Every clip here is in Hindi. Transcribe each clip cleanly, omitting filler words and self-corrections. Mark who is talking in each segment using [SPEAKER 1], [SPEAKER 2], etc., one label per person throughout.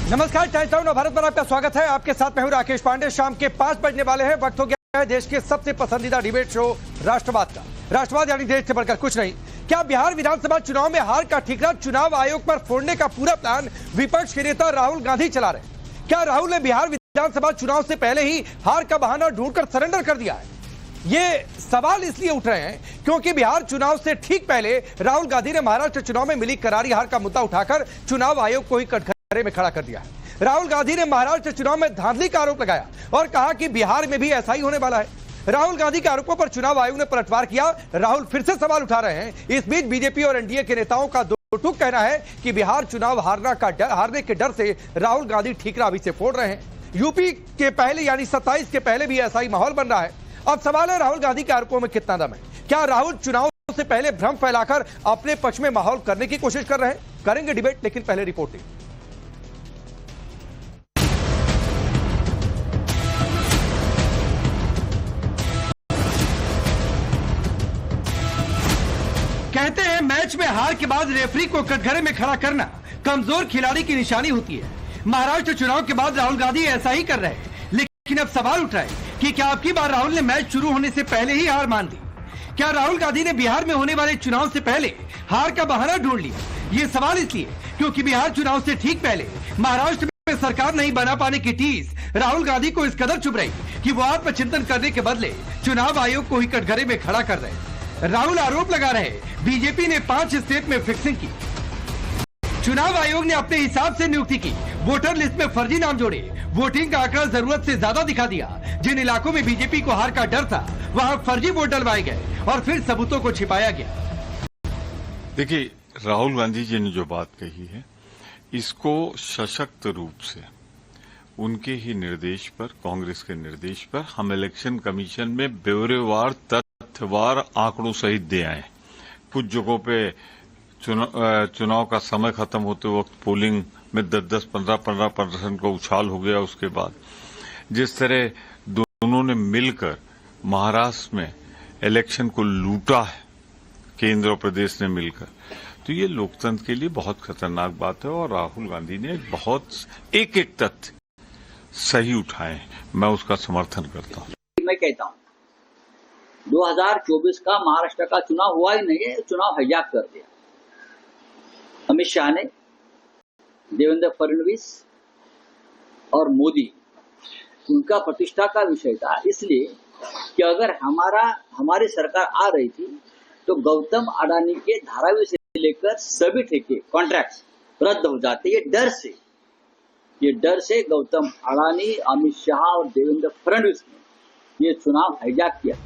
[SPEAKER 1] नमस्कार, टाइम्स नाउ भारत पर आपका स्वागत है। आपके साथ मैं हूं राकेश पांडे। शाम के 5 बजने वाले हैं। वक्त हो गया है देश के सबसे पसंदीदा डिबेट शो राष्ट्रवाद का। राष्ट्रवाद यानी देश से बढ़कर कुछ नहीं। क्या बिहार विधानसभा चुनाव में हार का ठिकरा चुनाव आयोग पर फोड़ने का पूरा प्लान विपक्ष के नेता राहुल गांधी चला रहे? क्या राहुल ने बिहार विधानसभा चुनाव से पहले ही हार का बहाना ढूंढकर सरेंडर कर दिया है? ये सवाल इसलिए उठ रहे हैं क्योंकि बिहार चुनाव से ठीक पहले राहुल गांधी ने महाराष्ट्र चुनाव में मिली करारी हार का मुद्दा उठाकर चुनाव आयोग को ही कटघरे में खड़ा कर दिया है। राहुल गांधी ने महाराष्ट्र चुनाव में धांधली का आरोप लगाया और कहा कि बिहार में भी ऐसा ही होने वाला है। राहुल गांधी के आरोपों पर चुनाव आयोग ने पलटवार किया। राहुल फिर से सवाल उठा रहे हैं। इस बीच बीजेपी और एनडीए के नेताओं का दो टूक कहना है कि बिहार चुनाव हारने के डर से राहुल गांधी ठीकरा अभी से फोड़ रहे हैं। यूपी के पहले यानी 27 के पहले भी ऐसा ही माहौल बन रहा है। अब सवाल है, राहुल गांधी के आरोपों में कितना दम है? क्या राहुल चुनाव से पहले भ्रम फैलाकर अपने पक्ष में माहौल करने की कोशिश कर रहे हैं? करेंगे डिबेट, लेकिन पहले रिपोर्टिंग। कहते हैं मैच में हार के बाद रेफरी को कटघरे में खड़ा करना कमजोर खिलाड़ी की निशानी होती है। महाराष्ट्र चुनाव के बाद राहुल गांधी ऐसा ही कर रहे हैं, लेकिन अब सवाल उठ रहा है कि क्या अब की बार राहुल ने मैच शुरू होने से पहले ही हार मान ली? क्या राहुल गांधी ने बिहार में होने वाले चुनाव से पहले हार का बहाना ढूंढ लिया? ये सवाल इसलिए क्योंकि बिहार चुनाव से ठीक पहले महाराष्ट्र में सरकार नहीं बना पाने की टीस राहुल गांधी को इस कदर चुभ रही कि वो आत्मचिंतन करने के बदले चुनाव आयोग को ही कटघरे में खड़ा कर रहे हैं। राहुल आरोप लगा रहे बीजेपी ने 5 स्टेट में फिक्सिंग की। चुनाव आयोग ने अपने हिसाब से नियुक्ति की। वोटर लिस्ट में फर्जी नाम जोड़े। वोटिंग का आंकड़ा जरूरत से ज्यादा दिखा दिया। जिन इलाकों में बीजेपी को हार का डर था वहां फर्जी वोट डलवाए गए और फिर सबूतों को छिपाया गया।
[SPEAKER 2] देखिए, राहुल गांधी जी ने जो बात कही है, इसको सशक्त रूप से उनके ही निर्देश पर, कांग्रेस के निर्देश पर हम इलेक्शन कमीशन में ब्यौरेवार तथ्यवार आंकड़ों सहित दे आए। कुछ जगहों पे चुनाव का समय खत्म होते वक्त पोलिंग में 10-10, 15% का उछाल हो गया। उसके बाद जिस तरह दोनों ने मिलकर महाराष्ट्र में इलेक्शन को लूटा है, केंद्र और प्रदेश ने मिलकर, तो ये लोकतंत्र के लिए बहुत खतरनाक बात है। और राहुल गांधी ने बहुत एक तथ्य सही उठाए हैं, मैं उसका समर्थन करता हूं।
[SPEAKER 3] मैं कहता हूं 2024 का महाराष्ट्र का चुनाव हुआ ही नहीं है, चुनाव हाईजैक कर दिया अमित शाह ने, देवेंद्र फडणवीस और मोदी। उनका प्रतिष्ठा का विषय था, इसलिए कि अगर हमारी सरकार आ रही थी तो गौतम अडानी के धारावी से लेकर सभी ठेके कॉन्ट्रैक्ट रद्द हो जाते। ये डर से गौतम अडानी, अमित शाह और देवेंद्र फडणवीस ने ये चुनाव हाईजैक किया।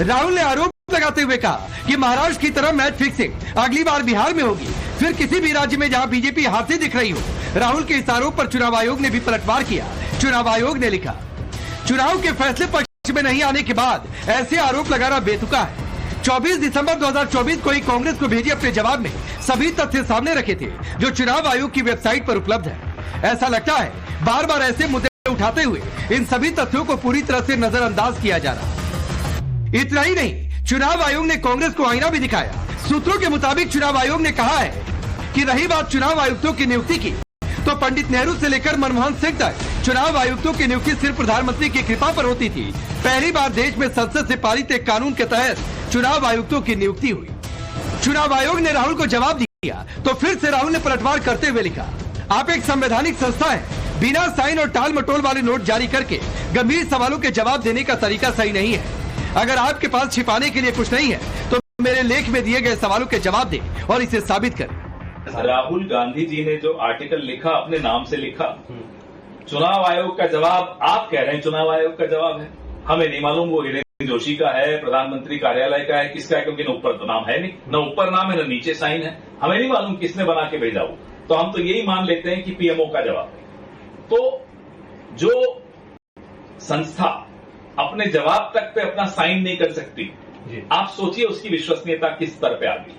[SPEAKER 1] राहुल ने आरोप लगाते हुए कहा कि महाराष्ट्र की तरह मैच फिक्सिंग अगली बार बिहार में होगी, फिर किसी भी राज्य में जहां बीजेपी हारती दिख रही हो। राहुल के इस आरोप पर चुनाव आयोग ने भी पलटवार किया। चुनाव आयोग ने लिखा, चुनाव के फैसले पक्ष में नहीं आने के बाद ऐसे आरोप लगाना बेतुका है। 24 दिसंबर 2024 को ही कांग्रेस को भेजे अपने जवाब में सभी तथ्य सामने रखे थे जो चुनाव आयोग की वेबसाइट पर उपलब्ध है। ऐसा लगता है बार बार ऐसे मुद्दे उठाते हुए इन सभी तथ्यों को पूरी तरह से नजरअंदाज किया जा रहा। इतना ही नहीं, चुनाव आयोग ने कांग्रेस को आईना भी दिखाया। सूत्रों के मुताबिक चुनाव आयोग ने कहा है कि रही बात चुनाव आयुक्तों की नियुक्ति की, तो पंडित नेहरू से लेकर मनमोहन सिंह तक चुनाव आयुक्तों की नियुक्ति सिर्फ प्रधानमंत्री की कृपा पर होती थी। पहली बार देश में संसद से पारित एक कानून के तहत चुनाव आयुक्तों की नियुक्ति हुई। चुनाव आयोग ने राहुल को जवाब दिया तो फिर से राहुल ने पलटवार करते हुए लिखा, आप एक संवैधानिक संस्था है, बिना साइन और टाल मटोल वाले नोट जारी करके गंभीर सवालों के जवाब देने का तरीका सही नहीं है। अगर आपके पास छिपाने के लिए कुछ नहीं है तो मेरे लेख में दिए गए सवालों के जवाब दें और इसे साबित करें।
[SPEAKER 4] राहुल गांधी जी ने जो आर्टिकल लिखा, अपने नाम से लिखा। चुनाव आयोग का जवाब आप कह रहे हैं चुनाव आयोग का जवाब है, हमें नहीं मालूम वो हिरेन जोशी का है, प्रधानमंत्री कार्यालय का है, किसका है, क्योंकि न ऊपर तो नाम है नहीं, न ऊपर नाम है न नीचे साइन है। हमें नहीं मालूम किसने बना के भेजा हो, तो हम तो यही मान लेते हैं कि पीएमओ का जवाब है। तो जो संस्था अपने जवाब तक पे अपना साइन नहीं कर सकती, आप सोचिए उसकी विश्वसनीयता किस स्तर पे आ गई।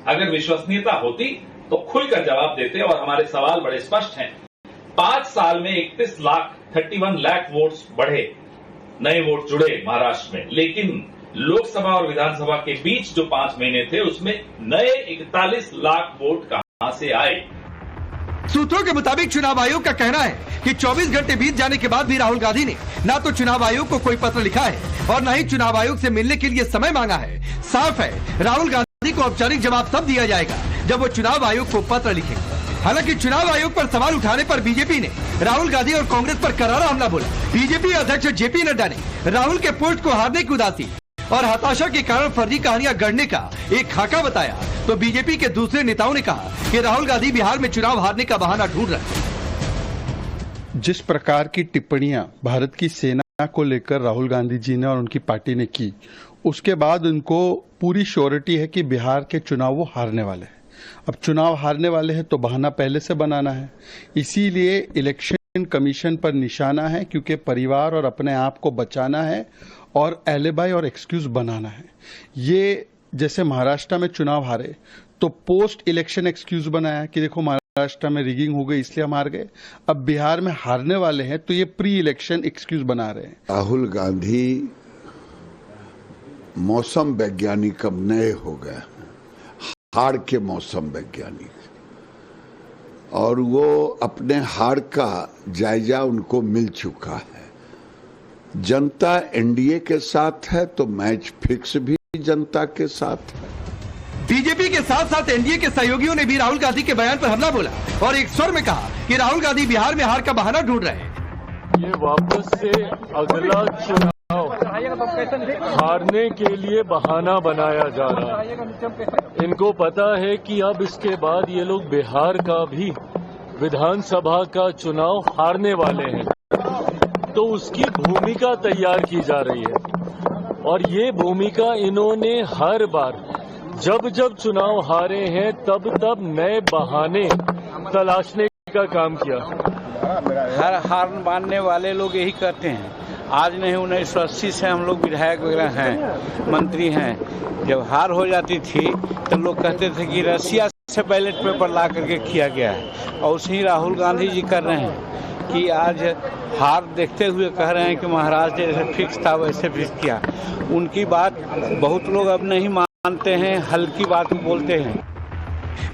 [SPEAKER 4] अगर विश्वसनीयता होती तो खुलकर जवाब देते। और हमारे सवाल बड़े स्पष्ट हैं। 5 साल में 31 लाख वोट्स बढ़े, नए वोट जुड़े महाराष्ट्र में, लेकिन लोकसभा और विधानसभा के बीच जो 5 महीने थे उसमें नए 41 लाख वोट कहां से आए?
[SPEAKER 1] सूत्रों के मुताबिक चुनाव आयोग का कहना है कि 24 घंटे बीत जाने के बाद भी राहुल गांधी ने ना तो चुनाव आयोग को कोई पत्र लिखा है और न ही चुनाव आयोग से मिलने के लिए समय मांगा है। साफ है, राहुल गांधी को औपचारिक जवाब तब दिया जाएगा जब वो चुनाव आयोग को पत्र लिखेंगे। हालांकि चुनाव आयोग पर सवाल उठाने पर बीजेपी ने राहुल गांधी और कांग्रेस पर करारा हमला बोला। बीजेपी अध्यक्ष जेपी नड्डा ने राहुल के पोस्ट को हारने की उदासी और हताशा के कारण फर्जी कहानियां गढ़ने का एक खाका बताया, तो बीजेपी के दूसरे नेताओं ने कहा कि राहुल गांधी बिहार में चुनाव हारने का बहाना ढूंढ रहे हैं।
[SPEAKER 5] जिस प्रकार की टिप्पणियां भारत की सेना को लेकर राहुल गांधी जी ने और उनकी पार्टी ने की, उसके बाद उनको पूरी श्योरिटी है कि बिहार के चुनाव वो हारने वाले हैं। अब चुनाव हारने वाले हैं तो बहाना पहले से बनाना है, इसीलिए इलेक्शन कमीशन पर निशाना है, क्योंकि परिवार और अपने आप को बचाना है और एलिबाई और एक्सक्यूज बनाना है। ये जैसे महाराष्ट्र में चुनाव हारे तो पोस्ट इलेक्शन एक्सक्यूज बनाया कि देखो महाराष्ट्र में रिगिंग हो गई इसलिए हम हार गए। अब बिहार में हारने वाले हैं तो ये प्री इलेक्शन एक्सक्यूज बना रहे हैं।
[SPEAKER 6] राहुल गांधी मौसम वैज्ञानिक अब नए हो गए, हार के मौसम वैज्ञानिक, और वो अपने हार का जायजा उनको मिल चुका है। जनता एनडीए के साथ है तो मैच फिक्स भी जनता के साथ है।
[SPEAKER 1] बीजेपी के साथ साथ एनडीए के सहयोगियों ने भी राहुल गांधी के बयान पर हमला बोला और एक स्वर में कहा कि राहुल गांधी बिहार में हार का बहाना ढूंढ रहे हैं।
[SPEAKER 7] ये वापस से अगला चुनाव हारने के लिए बहाना बनाया जा रहा है। इनको पता है कि अब इसके बाद ये लोग बिहार का भी विधानसभा का चुनाव हारने वाले हैं, तो उसकी भूमिका तैयार की जा रही है। और ये भूमिका इन्होंने हर बार जब जब चुनाव हारे हैं तब तब नए बहाने तलाशने का काम किया।
[SPEAKER 8] हर हार मानने वाले लोग यही करते हैं। आज नहीं 1980 से हम लोग विधायक वगैरह हैं, मंत्री हैं। जब हार हो जाती थी तो लोग कहते थे कि रसिया से बैलेट पेपर ला करके किया गया है, और उसी राहुल गांधी जी कर रहे हैं कि आज हार देखते हुए कह रहे हैं कि महाराज जैसे फिक्स था वैसे फिक्स किया। उनकी बात बहुत लोग अब नहीं मानते हैं, हल्की बात बोलते हैं।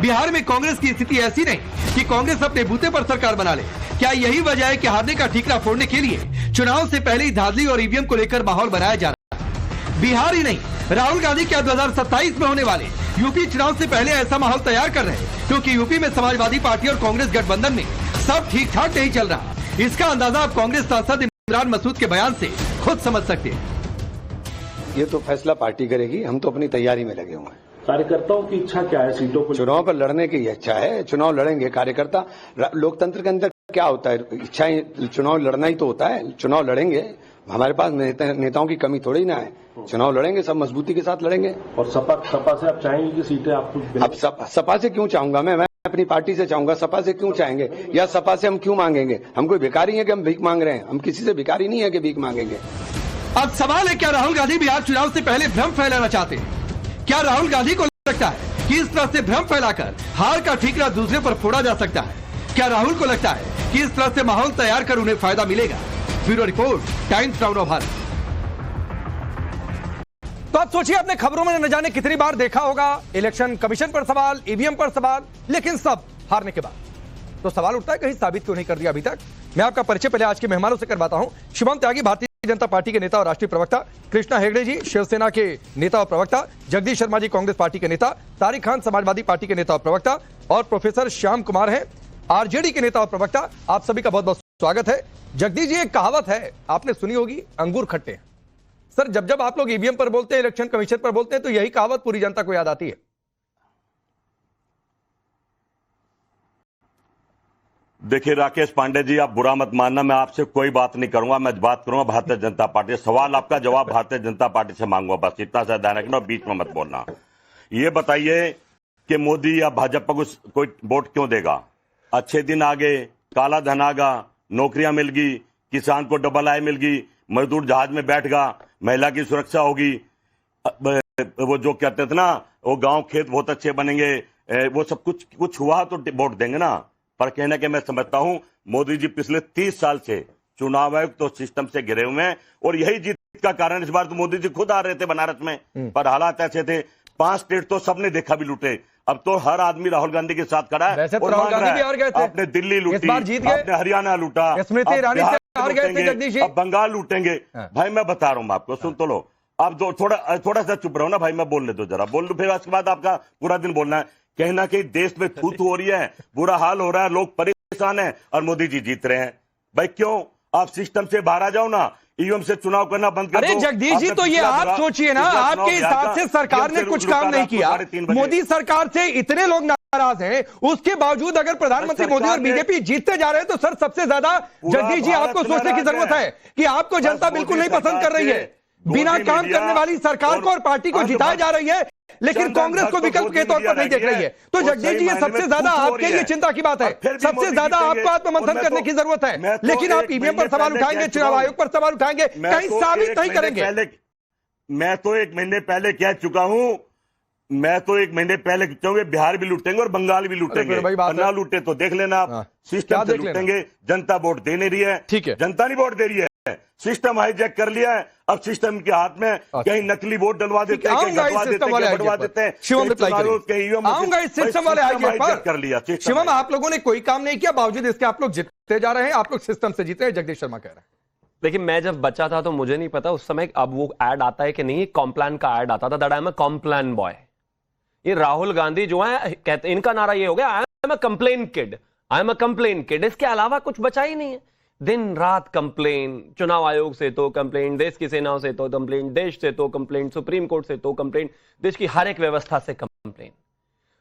[SPEAKER 1] बिहार में कांग्रेस की स्थिति ऐसी नहीं कि कांग्रेस अपने बूते पर सरकार बना ले। क्या यही वजह है कि हारने का ठीकरा फोड़ने के लिए चुनाव से पहले ही धांधली और ईवीएम को लेकर माहौल बनाया जा रहा है? बिहार ही नहीं, राहुल गांधी क्या 2027 में होने वाले यूपी चुनाव से पहले ऐसा माहौल तैयार कर रहे हैं, क्योंकि यूपी में समाजवादी पार्टी और कांग्रेस गठबंधन में सब ठीक ठाक नहीं चल रहा। इसका अंदाजा आप कांग्रेस सांसद इमरान मसूद के बयान से खुद समझ सकते हैं।
[SPEAKER 9] ये तो फैसला पार्टी करेगी, हम तो अपनी तैयारी में लगे हुए हैं।
[SPEAKER 10] कार्यकर्ताओं की इच्छा क्या है? सीटों को
[SPEAKER 9] चुनाव पर लड़ने की इच्छा है, चुनाव लड़ेंगे कार्यकर्ता। लोकतंत्र के अंदर क्या होता है, इच्छाएं, चुनाव लड़ना ही तो होता है। चुनाव लड़ेंगे, हमारे पास नेताओं की कमी थोड़ी ना है। चुनाव लड़ेंगे, सब मजबूती के साथ लड़ेंगे।
[SPEAKER 10] और सपा से आप चाहेंगे कि सीटें आपको?
[SPEAKER 9] अब सपा से क्यों चाहूंगा मैं अपनी पार्टी से चाहूंगा। सपा से क्यों चाहेंगे, या सपा से हम क्यों मांगेंगे? हम कोई भिखारी है कि हम भीख मांग रहे हैं? हम किसी से भिखारी नहीं है कि भीख मांगेंगे।
[SPEAKER 1] अब सवाल है, क्या राहुल गांधी बिहार चुनाव से पहले भ्रम फैलाना चाहते हैं? क्या राहुल गांधी को लगता है कि इस तरह से भ्रम फैलाकर हार का ठीकरा दूसरे पर फोड़ा जा सकता है? क्या राहुल को लगता है कि इस तरह से माहौल तैयार कर उन्हें फायदा मिलेगा? Bureau report, times now of Bharat. तो आप सोचिए, आपने खबरों में न जाने कितनी बार देखा होगा इलेक्शन कमीशन पर सवाल, ईवीएम पर सवाल, लेकिन सब हारने के बाद। तो सवाल उठता है, कहीं साबित क्यों नहीं कर दिया अभी तक? मैं आपका परिचय पहले आज के मेहमानों से करवाता हूं। शुभम त्यागी, भारतीय जनता पार्टी के नेता और राष्ट्रीय प्रवक्ता। कृष्णा हेगड़े जी, शिवसेना के नेता और प्रवक्ता। जगदीश शर्मा जी, कांग्रेस पार्टी के नेता। तारिक खान, समाजवादी पार्टी के नेता और प्रवक्ता। और प्रोफेसर श्याम कुमार हैं, आरजेडी के नेता और प्रवक्ता। आप सभी का बहुत बहुत स्वागत है। जगदीश जी, एक कहावत है, आपने सुनी होगी, अंगूर खट्टे हैं। सर, जब जब आप लोग ईवीएम पर बोलते हैं, इलेक्शन कमीशन पर बोलते हैं, तो यही कहावत पूरी जनता को याद आती है।
[SPEAKER 11] देखिए राकेश पांडे जी, आप बुरा मत मानना, मैं आपसे कोई बात नहीं करूंगा। मैं बात करूंगा भारतीय जनता पार्टी। सवाल आपका जवाब भारतीय जनता पार्टी से मांगूंगा, बस इतना सा ध्यान रखना, बीच में मत बोलना। ये बताइए कि मोदी या भाजपा को कोई वोट क्यों देगा? अच्छे दिन आ गए, काला धन आ गया, नौकरियां मिल गई, किसान को डबल आय मिल गई, मजदूर जहाज में बैठ गया, महिला की सुरक्षा होगी, वो जो कहते थे ना, वो गांव खेत बहुत अच्छे बनेंगे, वो सब कुछ हुआ तो वोट देंगे ना। पर कहना कि मैं समझता हूं मोदी जी पिछले 30 साल से चुनाव आयोग तो सिस्टम से घिरे हुए हैं, और यही जीत का कारण। इस बार तो मोदी जी खुद आ रहे थे बनारस में, पर हालात ऐसे थे, 5 स्टेट तो सबने देखा भी लूटे। अब तो हर आदमी राहुल गांधी के साथ खड़ा है।
[SPEAKER 1] वैसे तो
[SPEAKER 11] और
[SPEAKER 1] राहुल
[SPEAKER 11] मान रहा
[SPEAKER 1] गांधी भी
[SPEAKER 11] है,
[SPEAKER 1] हार गए थे।
[SPEAKER 11] आपने दिल्ली लूटी,
[SPEAKER 1] इस बार जीत गए।
[SPEAKER 11] आपने हरियाणा लूटा,
[SPEAKER 1] स्मृति
[SPEAKER 11] अब
[SPEAKER 1] ईरानी
[SPEAKER 11] बिहार
[SPEAKER 1] से हार गए थे
[SPEAKER 11] लूटेंगे,
[SPEAKER 1] जगदीश जी।
[SPEAKER 11] अब बंगाल लूटेंगे। भाई मैं बता रहा हूं आपको, सुन तो लो। आप जो थोड़ा सा चुप रहो ना भाई, मैं बोलने दो जरा, बोल लूं, फिर उसके बाद आपका पूरा दिन बोलना है। कहना कि देश में थू हो रही है, बुरा हाल हो रहा है, लोग परेशान हैं और मोदी जी जीत रहे हैं। भाई क्यों? आप सिस्टम से बाहर आ जाओ ना, ईवीएम से चुनाव करना बंद कर दो।
[SPEAKER 1] अरे जगदीश जी, तो ये आप सोचिए ना, आपके हिसाब से सरकार ने कुछ काम नहीं किया। मोदी सरकार से इतने लोग नाराज हैं, उसके बावजूद अगर प्रधानमंत्री मोदी और बीजेपी जीतते जा रहे हैं, तो सर सबसे ज्यादा जगदीश जी आपको सोचने की जरूरत है कि आपको जनता बिल्कुल नहीं पसंद कर रही है। बिना काम करने वाली सरकार को और पार्टी को जिताया जा रही है, लेकिन कांग्रेस को विकल्प के तौर पर नहीं देख रही है। तो जगदीश जी, ये सबसे ज्यादा आपके लिए चिंता की बात है। सबसे ज्यादा आपको आत्ममंथन करने की जरूरत है। लेकिन आप ईवीएम पर सवाल उठाएंगे, चुनाव आयोग पर सवाल उठाएंगे, कहीं साबित नहीं करेंगे।
[SPEAKER 11] मैं तो 1 महीने पहले कह चुका हूं, बिहार भी लूटेंगे और बंगाल भी लूटेंगे। ना लूटे तो देख लेना आप, सिस्टम से लूटेंगे। जनता वोट दे नहीं रही है, ठीक है, जनता नहीं वोट दे रही है, सिस्टम हाईजैक कर लिया है। अब सिस्टम के हाथ में कहीं नकली वोट डलवा देते हैं, कहीं घटवा देते हैं, कहीं बढ़वा देते हैं।
[SPEAKER 1] शिवम इस सिस्टम वाले हाईजैक
[SPEAKER 11] कर लिया।
[SPEAKER 1] शिवम, आप लोगों ने कोई काम नहीं किया, बावजूद इसके आप लोग जीतते जा रहे हैं। आप लोग सिस्टम से जीते हैं, जगदीश शर्मा कह रहे हैं।
[SPEAKER 12] देखिए, मैं जब बच्चा था तो मुझे नहीं पता उस समय, अब वो ऐड आता है कि नहीं, कॉम्प्लान का ऐड आता था, that I am a Complan boy. ये राहुल गांधी जो है, कहते इनका नारा ये हो गया, I am a complain kid, I am a complain kid. इसके अलावा कुछ बचा ही नहीं है। दिन रात कंप्लेन, चुनाव आयोग से तो कंप्लेन, देश की सेनाओं से तो कंप्लेन, देश से तो कंप्लेन, सुप्रीम कोर्ट से तो कंप्लेन, देश की हर एक व्यवस्था से कंप्लेन।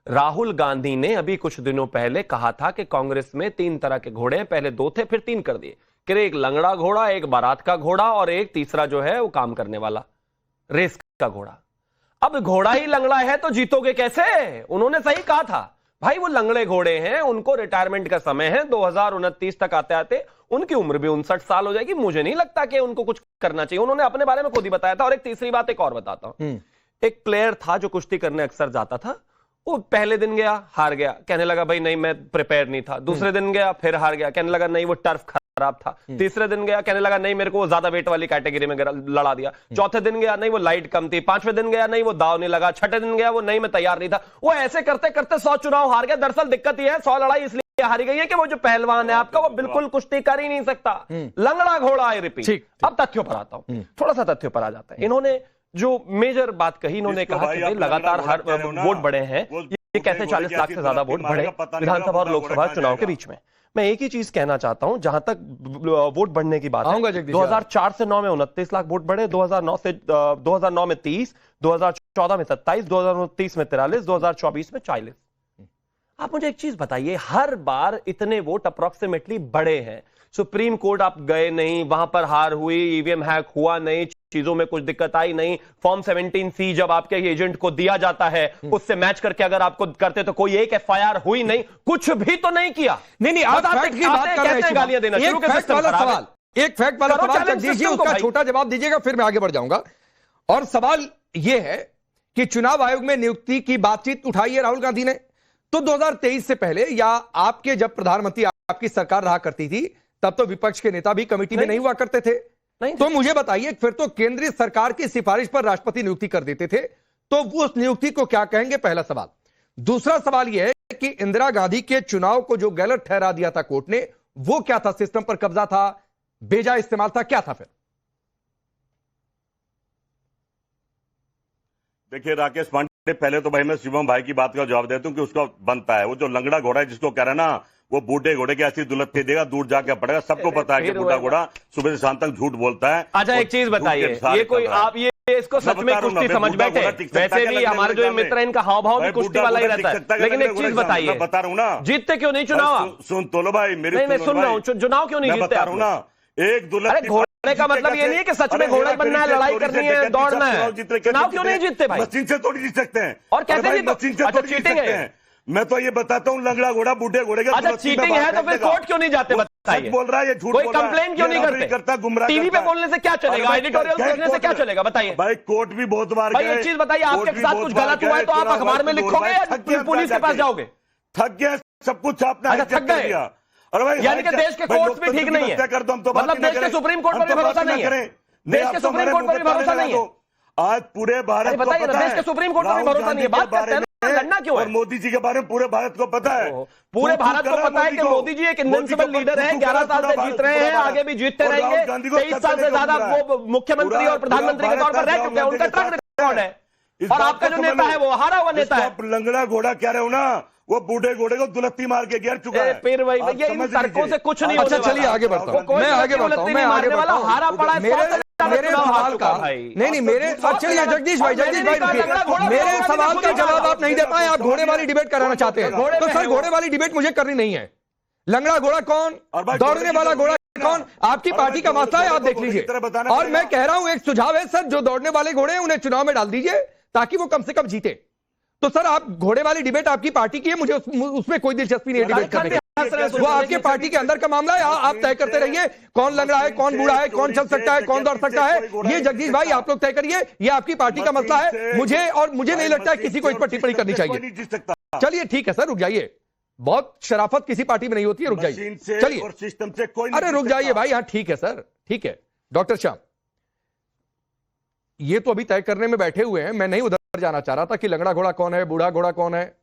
[SPEAKER 12] राहुल गांधी ने अभी कुछ दिनों पहले कहा था कि कांग्रेस में 3 तरह के घोड़े हैं, पहले 2 थे, फिर 3 कर दिए। कि एक लंगड़ा घोड़ा, एक बारात का घोड़ा और एक तीसरा जो है वो काम करने वाला, रेस का घोड़ा। अब घोड़ा ही लंगड़ा है तो जीतोगे कैसे? उन्होंने सही कहा था भाई, वो लंगड़े घोड़े हैं, उनको रिटायरमेंट का समय है, 2029 तक आते आते उनकी उम्र भी 59 साल हो जाएगी। मुझे नहीं लगता कि उनको कुछ करना चाहिए। उन्होंने अपने बारे में खुद ही बताया था। और एक तीसरी बात एक और बताता हूं। एक प्लेयर था जो कुश्ती करने अक्सर जाता था, वो पहले दिन गया, हार गया, कहने लगा भाई नहीं मैं प्रिपेयर नहीं था। दूसरे दिन गया, फिर हार गया, कहने लगा नहीं वो टर्फ खराब था। तीसरे दिन गया, कहने लगा नहीं मेरे को वो ज्यादा वेट वाली कैटेगरी में लड़ा दिया। चौथे दिन गया, नहीं वो लाइट कम थी। 5वें दिन गया, नहीं वो दाव नहीं लगा। 6ठे दिन गया, वो नहीं मैं तैयार नहीं था। वो ऐसे करते करते 100 चुनाव हार गया। दरअसल दिक्कत यह है, 100 लड़ाई इसलिए हारी गई है कि वो जो पहलवान है आपका, वो बिल्कुल कुश्ती कर ही नहीं सकता, लंगड़ा घोड़ा है। रिपीट। अब तथ्यों पर आता हूं, थोड़ा सा तथ्यों पर आ जाता है। इन्होंने जो मेजर बात कही, इन्होंने कहा कि लगातार हर वोट बढ़े हैं, ये कैसे 40 लाख से ज्यादा वोट बढ़े विधानसभा और लोकसभा चुनाव के बीच में। मैं एक ही चीज कहना चाहता हूं, जहां तक वोट बढ़ने की बात है, 2004 से 9 में 29 लाख वोट बढ़े, 2009 में 30, 2014 में 27, 2029 में 43, 2024 में 40। आप मुझे एक चीज बताइए, हर बार इतने वोट अप्रोक्सीमेटली बढ़े हैं। सुप्रीम कोर्ट आप गए नहीं, वहां पर हार हुई, ईवीएम हैक हुआ नहीं, चीजों में कुछ दिक्कत आई नहीं। फॉर्म 17C जब आपके एजेंट को दिया जाता है, उससे मैच करके अगर आपको करते तो कोई एक FIR हुई नहीं, कुछ भी तो नहीं किया।
[SPEAKER 1] नहीं, आप फैक्ट की बात कर रहे हैं।
[SPEAKER 12] गालियां देना शुरू
[SPEAKER 1] एक फैक्ट वाला सवाल जगदीश जी, उसका छोटा जवाब दीजिएगा, फिर मैं आगे बढ़ जाऊंगा। और सवाल यह है कि चुनाव आयोग में नियुक्ति की बातचीत उठाई है राहुल गांधी ने, तो 2023 से पहले या आपके जब प्रधानमंत्री आपकी सरकार रहा करती थी, तब तो विपक्ष के नेता भी कमेटी में नहीं हुआ करते थे। तो मुझे बताइए, फिर तो केंद्रीय सरकार की सिफारिश पर राष्ट्रपति नियुक्ति कर देते थे, तो उस नियुक्ति को क्या कहेंगे? पहला सवाल। दूसरा सवाल यह है कि इंदिरा गांधी के चुनाव को जो गलत ठहरा दिया था कोर्ट ने, वो क्या था? सिस्टम पर कब्जा था, बेजा इस्तेमाल था, क्या था? फिर
[SPEAKER 11] देखिए राकेश पांडे, पहले तो भाई मैं शिवम भाई की बात का जवाब देता हूं कि उसका बनता है। वो जो लंगड़ा घोड़ा है जिसको कह रहे हैं ना, वो बूढ़े घोड़े की ऐसी दुलत दे देगा, दूर जाके पड़ेगा। सबको पता है कि बूढ़ा घोड़ा सुबह से शाम तक झूठ बोलता है।
[SPEAKER 12] अच्छा एक चीज बताइए, ये कोई आप ये इसको सच में कुश्ती समझ बैठे? वैसे भी हमारे जो मित्र है, इनका हाव भाव भी कुश्ती वाला ही रहता है। लेकिन एक चीज बताइए,
[SPEAKER 11] बता रहा हूँ ना,
[SPEAKER 12] जीतते क्यों नहीं चुनाव?
[SPEAKER 11] सुन तो लो भाई, मेरी
[SPEAKER 12] नहीं सुन रहा हूँ, चुनाव क्यों नहीं जीतते?
[SPEAKER 11] ना एक दुल्हन
[SPEAKER 12] घोड़े का मतलब ये नहीं है कि सच में घोड़ा बनना है, लड़ाई करनी है, दौड़ना है। चुनाव क्यों नहीं जीतते भाई?
[SPEAKER 11] मशीन से थोड़ी जीत सकते हैं।
[SPEAKER 12] और कैसे जीत? अच्छा चीटिंग है।
[SPEAKER 11] मैं तो ये बताता हूँ, लंगड़ा घोड़ा बूढ़े घोड़े का।
[SPEAKER 12] अच्छा चीटिंग है तो फिर कोर्ट क्यों नहीं जाते? बताइए,
[SPEAKER 11] बोल रहा है ये झूठ,
[SPEAKER 12] कोई कंप्लेन क्यों नहीं करता? गुमराह टीवी पे बोलने से क्या चलेगा? एडिटोरियल देखने से क्या चलेगा? बताइए
[SPEAKER 11] भाई, कोर्ट भी बहुत बार
[SPEAKER 12] भाई। एक चीज बताइए, आपके साथ कुछ गलत हुआ है तो आप अखबार में लिखोगे या पुलिस के पास जाओगे?
[SPEAKER 11] थक गया सब कुछ, आपने
[SPEAKER 12] थक गए।
[SPEAKER 11] अरे भाई,
[SPEAKER 12] यानी कि देश के कोर्ट भी ठीक नहीं है, मतलब देश के सुप्रीम कोर्ट पर भी भरोसा नहीं है। देश के सुप्रीम कोर्ट पर भी भरोसा नहीं है।
[SPEAKER 11] आज पूरे भारत
[SPEAKER 12] बताइए ना, देश के सुप्रीम कोर्ट पर भी भरोसा नहीं है। बात करते हैं लड़ना क्यों है?
[SPEAKER 11] और मोदी जी के बारे में पूरे भारत को पता है,
[SPEAKER 12] पूरे भारत को पता है कि मोदी जी एक इनविंसिबल लीडर है, 11 साल से जीत रहे हैं, आगे भी जीतते रहेंगे। 23 साल से ज्यादा वो मुख्यमंत्री और प्रधानमंत्री के तौर पर रह चुके हैं, उनका ट्रैक रिकॉर्ड है। और आपका जो नेता है वो हारा हुआ नेता है।
[SPEAKER 11] लंगड़ा घोड़ा क्या रहे हो ना, वो बूढ़े घोड़े को दुलत्ती मार के गिर चुका है।
[SPEAKER 12] फिर वही भैया, इन तर्कों से कुछ नहीं होने
[SPEAKER 1] अच्छा चलिए आगे बढ़ता हूँ, मैं आगे बढ़ता हूँ,
[SPEAKER 12] हारा पड़ा है।
[SPEAKER 1] मेरे सवाल का नहीं मेरे चलिए जगदीश भाई रुकिए, मेरे सवाल का जवाब आप नहीं दे पाए, आप घोड़े वाली डिबेट कराना चाहते हैं। तो सर घोड़े वाली डिबेट मुझे करनी नहीं है। लंगड़ा घोड़ा कौन, दौड़ने वाला घोड़ा कौन, आपकी पार्टी का मसला है, आप देख लीजिए। और मैं कह रहा हूं एक सुझाव है सर, जो दौड़ने वाले घोड़े हैं उन्हें चुनाव में डाल दीजिए ताकि वो कम से कम जीते। तो सर आप घोड़े वाली डिबेट आपकी पार्टी की है, मुझे उसमें कोई दिलचस्पी नहीं है डिबेट करने की, वो आपके पार्टी के अंदर का मामला है। आप तय करते रहिए कौन लंगड़ा है, कौन बूढ़ा है, कौन चल सकता है, कौन दौड़ सकता है, ये जगदीश भाई आप लोग तय करिए, ये आपकी पार्टी का मसला है। मुझे नहीं लगता है किसी को इस पर टिप्पणी करनी चाहिए। चलिए ठीक है सर, रुक जाइए, बहुत शराफत किसी पार्टी में नहीं होती है, रुक जाइए। चलिए अरे रुक जाइए भाई, हाँ ठीक है सर, ठीक है। डॉक्टर श्याम, ये तो अभी तय करने में बैठे हुए हैं, मैं नहीं उधर जाना चाह रहा था कि लंगड़ा घोड़ा कौन है, बूढ़ा घोड़ा कौन है,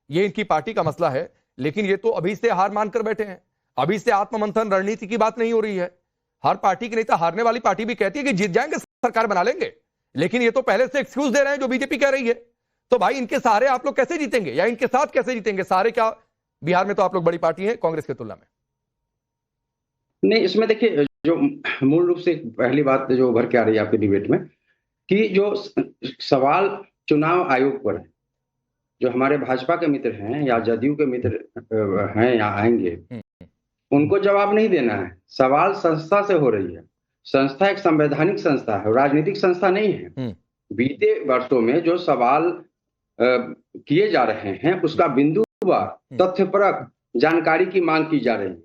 [SPEAKER 1] ये इनकी पार्टी का मसला है। लेकिन ये तो अभी से हार मानकर बैठे हैं, अभी से आत्ममंथन रणनीति की बात नहीं हो रही है। हर पार्टी के नेता, हारने वाली पार्टी भी कहती है कि जीत जाएंगे, सरकार बना लेंगे, लेकिन ये तो पहले से एक्सक्यूज दे रहे हैं जो बीजेपी कह रही है। तो भाई इनके सहारे आप लोग कैसे जीतेंगे, या इनके साथ कैसे जीतेंगे? सहारे क्या, बिहार में तो आप लोग बड़ी पार्टी है कांग्रेस की तुलना में।
[SPEAKER 13] नहीं, इसमें देखिए जो मूल रूप से पहली बात जो उभर के आ रही है आपकी डिबेट में, कि जो सवाल चुनाव आयोग पर है, जो हमारे भाजपा के मित्र हैं या जदयू के मित्र हैं या आएंगे, उनको जवाब नहीं देना है। सवाल संस्था से हो रही है। संस्था एक संवैधानिक संस्था है, राजनीतिक संस्था नहीं है। बीते वर्षों में जो सवाल किए जा रहे हैं उसका बिंदुवार तथ्यपरक जानकारी की मांग की जा रही है।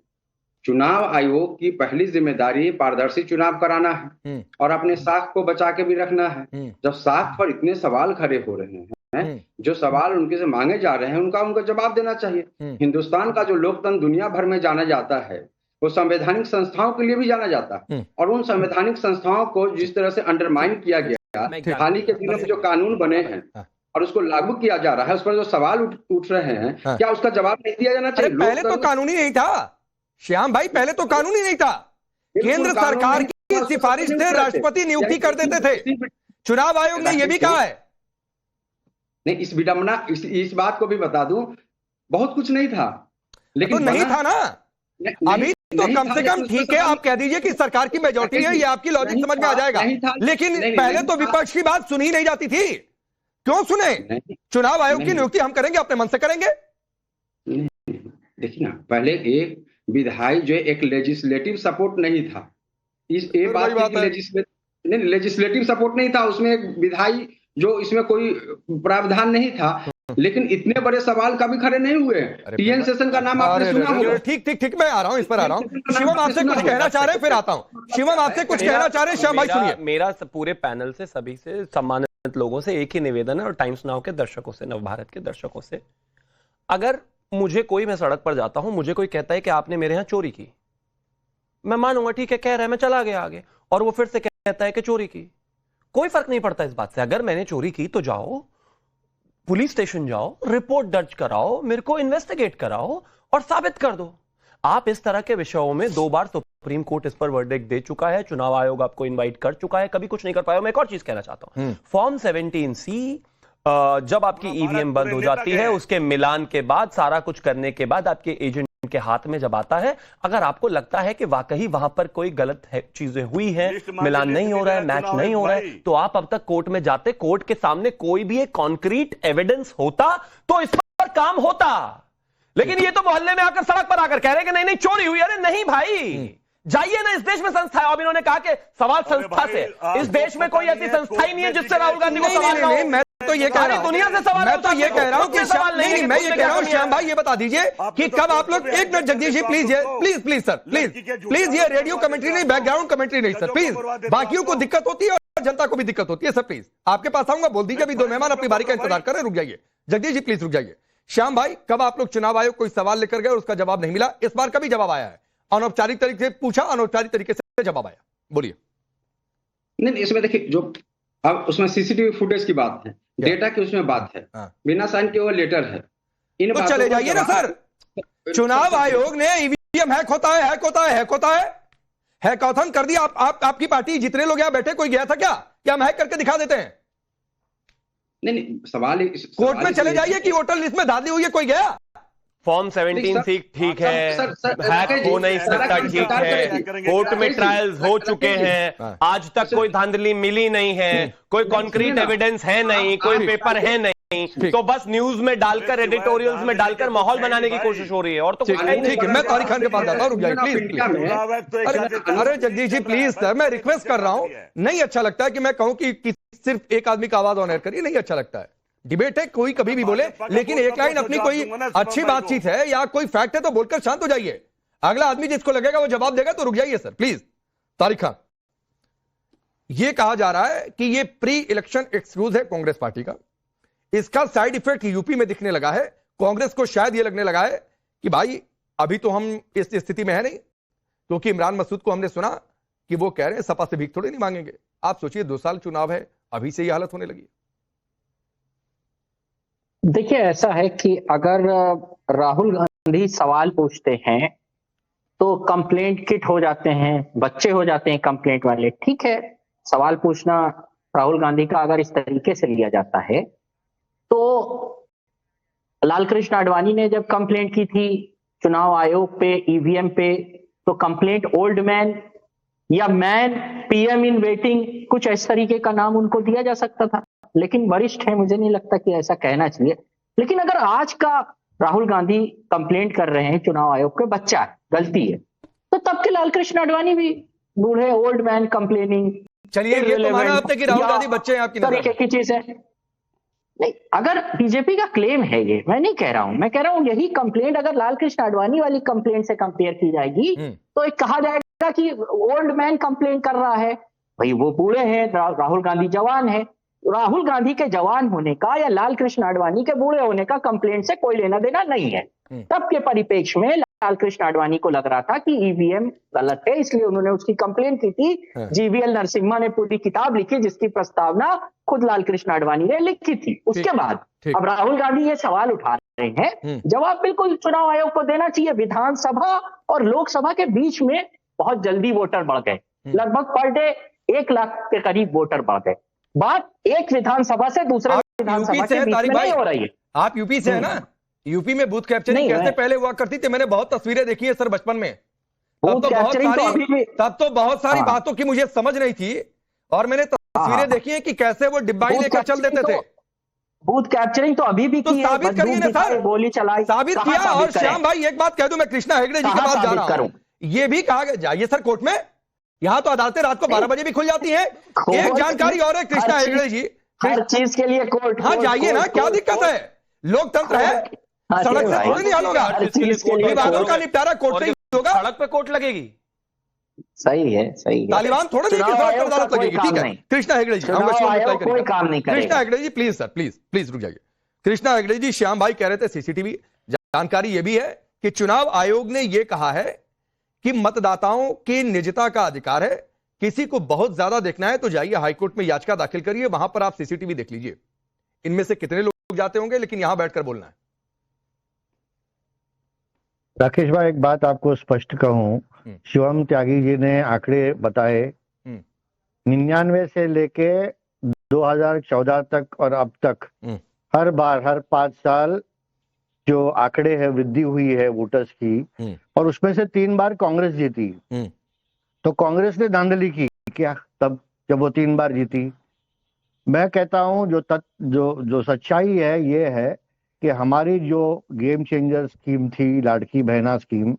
[SPEAKER 13] चुनाव आयोग की पहली जिम्मेदारी पारदर्शी चुनाव कराना है और अपने साख को बचा के भी रखना है। जब साख पर इतने सवाल खड़े हो रहे हैं, जो सवाल उनके से मांगे जा रहे हैं, उनका जवाब देना चाहिए। हिंदुस्तान का जो लोकतंत्र दुनिया भर में जाना जाता है, वो संवैधानिक संस्थाओं के लिए भी जाना जाता है। और उन संवैधानिक संस्थाओं को जिस तरह से अंडरमाइन किया गया, हाल ही के दिनों में जो कानून बने हैं और उसको लागू किया जा रहा है, उस पर जो सवाल उठ रहे हैं, क्या उसका जवाब नहीं दिया जाना चाहिए?
[SPEAKER 1] पहले तो कानूनी नहीं था श्याम भाई, पहले तो कानूनी नहीं था। केंद्र सरकार की सिफारिश से राष्ट्रपति नियुक्ति कर देते थे। चुनाव आयोग ने यह भी कहा है।
[SPEAKER 13] नहीं, इस विडंबना, इस बात को भी बता दूं, बहुत कुछ नहीं था, लेकिन
[SPEAKER 1] तो नहीं था ना। अभी तो कम से कम ठीक है, आप कह दीजिए कि सरकार की मेजॉरिटी है, ये आपकी लॉजिक समझ में आ जाएगा। लेकिन पहले तो विपक्ष की बात सुनी नहीं जाती थी। क्यों सुने? चुनाव आयोग की नियुक्ति हम करेंगे, अपने मन से करेंगे।
[SPEAKER 13] देखिए ना, पहले एक विधायी जो एक लेजिस्लेटिव सपोर्ट नहीं था, इस एक बात लेजिस्लेटिव सपोर्ट नहीं था, उसमें एक विधायी जो इसमें कोई प्रावधान नहीं था, लेकिन इतने बड़े सवाल कभी खड़े नहीं हुए। टीएन सेशन का नाम आपने सुना होगा।
[SPEAKER 1] ठीक मैं आ रहा हूं, इस पर आ रहा हूं। शिवम आपसे कुछ कहना चाह रहे हैं, फिर आता हूं। शिवम आपसे कुछ कहना चाह रहे हैं, श्याम भाई सुनिए।
[SPEAKER 12] मेरा पूरे पैनल से, सभी से, सम्मानित लोगों से एक ही निवेदन है, और टाइम्स नाउ के दर्शकों से, नवभारत के दर्शकों से, अगर मुझे कोई, मैं सड़क पर जाता हूं, मुझे कोई कहता है कि आपने मेरे यहां चोरी की, मैं मानूंगा ठीक है, कह रहा है, मैं चला गया आगे, और वो फिर से कहता है कि चोरी की, कोई फर्क नहीं पड़ता इस बात से। अगर मैंने चोरी की तो जाओ पुलिस स्टेशन, जाओ रिपोर्ट दर्ज कराओ, मेरे को इन्वेस्टिगेट कराओ और साबित कर दो। आप इस तरह के विषयों में 2 बार सुप्रीम कोर्ट इस पर वर्डिक्ट दे चुका है, चुनाव आयोग आपको इनवाइट कर चुका है, कभी कुछ नहीं कर पाया। मैं एक और चीज कहना चाहता हूं, फॉर्म 17C जब आपकी ईवीएम बंद हो जाती है, उसके मिलान के बाद, सारा कुछ करने के बाद, आपके एजेंट के हाथ में जब आता है, अगर आपको लगता है कि वाकई वहां पर कोई गलत चीजें हुई है, मिलान नहीं हो रहा है, मैच नहीं हो रहा है, तो आप अब तक कोर्ट में जाते, कोर्ट के सामने कोई भी एक कॉन्क्रीट एविडेंस होता तो इस पर काम होता। लेकिन ये तो मोहल्ले में आकर, सड़क पर आकर कह रहे हैं कि नहीं चोरी हुई। अरे नहीं भाई, जाइए ना, इस देश में संस्था है। अब इन्होंने कहा कि सवाल संस्था से, इस देश में कोई ऐसी संस्था ही नहीं है जिससे राहुल गांधी को सवाल ना हो। मैं तो ये कह रहा हूं, दुनिया से सवाल, मैं तो ये कह रहा हूं कि सवाल नहीं, मैं ये कह रहा हूं श्याम भाई, ये बता दीजिए कि कब आप लोग, एक minute Jagdish ji please sir, please ये रेडियो कमेंट्री नहीं, बैकग्राउंड कमेंट्री नहीं सर, प्लीज। बाकियों को दिक्कत होती है और जनता को भी दिक्कत होती है सर, प्लीज आपके पास आऊंगा, बोल दीजिए। अभी 2 मेहमान अपनी बारी का इंतजार कर रहे हैं, रुक जाइए। जगदीश जी प्लीज रुक जाइए। श्याम भाई, कब आप लोग चुनाव आयोग कोई सवाल लेकर गए और उसका जवाब नहीं मिला? इस बार कभी जवाब आया है? अनौपचारिक तरीके से पूछा, अनौपचारिक तरीके से जवाब आया, बोलिए।
[SPEAKER 13] नहीं, इसमें देखिए, जो अब उसमें सीसीटीवी फुटेज की बात है, डेटा की उसमें बात है,
[SPEAKER 1] हाँ।
[SPEAKER 13] बिना साइन के वो लेटर है। इन
[SPEAKER 1] तो
[SPEAKER 13] बातों
[SPEAKER 1] चले
[SPEAKER 13] को
[SPEAKER 1] जाइए ना
[SPEAKER 13] जवाब-
[SPEAKER 1] सर। चुनाव आयोग ने ईवीएम हैक होता है, हैक होता है, हैक होता है, हैकाथन कर दिया। आपकी पार्टी जितने लोग यहाँ बैठे, कोई गया था क्या कि हम हैक करके दिखा देते हैं?
[SPEAKER 13] नहीं, सवाल
[SPEAKER 1] कोर्ट में चले जाइए कि वोटर लिस्ट में धांधली हुई है, कोई गया?
[SPEAKER 12] फॉर्म 17 ठीक है, हैक हो नहीं सकता, ठीक है, कोर्ट में ट्रायल्स हो चुके हैं, आज तक कोई धांधली मिली नहीं है, कोई कॉन्क्रीट एविडेंस है नहीं, कोई पेपर है नहीं, तो बस न्यूज में डालकर, एडिटोरियल्स में डालकर माहौल बनाने की कोशिश हो रही है, और तो
[SPEAKER 1] ठीक है। मैं तारिक खान के पास जाता हूँ, रुक जाइए प्लीज। अरे जगदीश जी प्लीज सर, मैं रिक्वेस्ट कर रहा हूं। नहीं अच्छा लगता है कि मैं कहूं कि सिर्फ एक आदमी का आवाज ऑन एयर करिए, नहीं अच्छा लगता है। डिबेट है, कोई कभी भी बोले, लेकिन एक लाइन अपनी कोई अच्छी बातचीत है या कोई फैक्ट है तो बोलकर शांत हो जाइए। अगला आदमी जिसको लगेगा वो जवाब देगा, तो रुक जाइए सर प्लीज। तारिक खान, ये कहा जा रहा है कि ये प्री इलेक्शन एक्सक्यूज है कांग्रेस पार्टी का। इसका साइड इफेक्ट यूपी में दिखने लगा है। कांग्रेस को शायद ये लगने लगा है कि भाई अभी तो हम इस स्थिति में है नहीं, क्योंकि इमरान मसूद को हमने सुना कि वो कह रहे हैं सपा से भीख थोड़ी नहीं मांगेंगे। आप सोचिए 2 साल चुनाव है, अभी से ये हालत होने लगी।
[SPEAKER 14] देखिए, ऐसा है कि अगर राहुल गांधी सवाल पूछते हैं तो कंप्लेंट किट हो जाते हैं, बच्चे हो जाते हैं कंप्लेंट वाले। ठीक है, सवाल पूछना राहुल गांधी का अगर इस तरीके से लिया जाता है, तो लाल कृष्ण आडवाणी ने जब कंप्लेंट की थी चुनाव आयोग पे, ईवीएम पे, तो कंप्लेंट ओल्ड मैन या मैन पीएम इन वेटिंग, कुछ इस तरीके का नाम उनको दिया जा सकता था, लेकिन वरिष्ठ है, मुझे नहीं लगता कि ऐसा कहना चाहिए। लेकिन अगर आज का राहुल गांधी कंप्लेंट कर रहे हैं चुनाव आयोग के, बच्चा है, गलती है, तो तब के लाल कृष्ण आडवाणी भी बूढ़े, ओल्ड मैन कंप्लेनिंग।
[SPEAKER 1] चलिए, ये तो माना आपने कि राहुल गांधी बच्चे हैं आपकी
[SPEAKER 14] तरीके की चीज है। नहीं, अगर बीजेपी का क्लेम है ये, मैं नहीं कह रहा हूं, मैं कह रहा हूं यही कंप्लेंट अगर लाल कृष्ण आडवाणी वाली कंप्लेंट से कंपेयर की जाएगी तो एक कहा जाएगा कि ओल्ड मैन कंप्लेंट कर रहा है। भाई वो बूढ़े हैं, राहुल गांधी जवान है। राहुल गांधी के जवान होने का या लाल कृष्ण आडवाणी के बूढ़े होने का कंप्लेंट से कोई लेना देना नहीं है। तब के परिप्रेक्ष्य में लाल कृष्ण आडवाणी को लग रहा था कि ईवीएम गलत है, इसलिए उन्होंने उसकी कंप्लेंट की थी। जीवीएल नरसिम्हा ने पूरी किताब लिखी जिसकी प्रस्तावना खुद लाल कृष्ण आडवाणी ने लिखी थी। उसके बाद अब राहुल गांधी ये सवाल उठा रहे हैं, जवाब बिल्कुल चुनाव आयोग को देना चाहिए। विधानसभा और लोकसभा के बीच में बहुत जल्दी वोटर बढ़ गए, लगभग पर डे 1 लाख के करीब वोटर बढ़ गए। बात एक विधानसभा से दूसरे विधानसभा के बीच में नहीं हो रही है।
[SPEAKER 1] आप यूपी से है ना? यूपी में बूथ कैप्चरिंग कैसे पहले हुआ करती थी? मैंने बहुत तस्वीरें देखी है सर बचपन में। तब तो बहुत सारी बातों की मुझे समझ नहीं थी, और मैंने तस्वीरें देखी है कि कैसे वो डिब्बाई लेकर चल देते थे।
[SPEAKER 14] बूथ कैप्चरिंग तो अभी भी
[SPEAKER 1] तो साबित करिए ना सर,
[SPEAKER 14] गोली चलाई,
[SPEAKER 1] साबित किया। और श्याम भाई एक बात कह दूं, मैं कृष्णा हेगड़े जी के पास जा रहा हूं, ये भी कहा गया जाइए सर कोर्ट में। यहाँ तो अदालतें रात को 12 बजे भी खुल जाती हैं। एक जानकारी और है कृष्णा हेगड़े जी,
[SPEAKER 14] हर चीज के लिए कोर्ट।
[SPEAKER 1] हाँ जाइए ना, क्या दिक्कत है? लोकतंत्र है, सड़क से थोड़ी नहीं होगा। विवादों का निपटारा कोर्ट से होगा,
[SPEAKER 12] सड़क पे कोर्ट लगेगी।
[SPEAKER 14] सही है, सही है।
[SPEAKER 1] तालिबान थोड़ा नहीं कि सड़क पर अदालत लगेगी। ठीक है कृष्णा हेगड़े जी,
[SPEAKER 14] कोई काम नहीं करेगा।
[SPEAKER 1] कृष्णा हेगड़े जी प्लीज सर, प्लीज रुक जाइए। कृष्णा हेगड़े जी, श्याम भाई कह रहे थे सीसीटीवी। जानकारी यह भी है कि चुनाव आयोग ने यह कहा है कि मतदाताओं की निजता का अधिकार है। किसी को बहुत ज्यादा देखना है तो जाइए हाईकोर्ट में याचिका दाखिल करिए, वहां पर आप सीसीटीवी देख लीजिए। इनमें से कितने लोग जाते होंगे, लेकिन यहां बैठकर बोलना है।
[SPEAKER 15] राकेश भाई, एक बात आपको स्पष्ट कहूं, शिवम त्यागी जी ने आंकड़े बताए 99 से लेके 2014 तक और अब तक हर बार हर 5 साल जो आंकड़े है वृद्धि हुई है वोटर्स की, और उसमें से 3 बार कांग्रेस जीती। तो कांग्रेस ने धांधली की क्या तब जब वो 3 बार जीती? मैं कहता हूं जो सच्चाई है ये है कि हमारी जो गेम चेंजर स्कीम थी, लाड़की बहना स्कीम,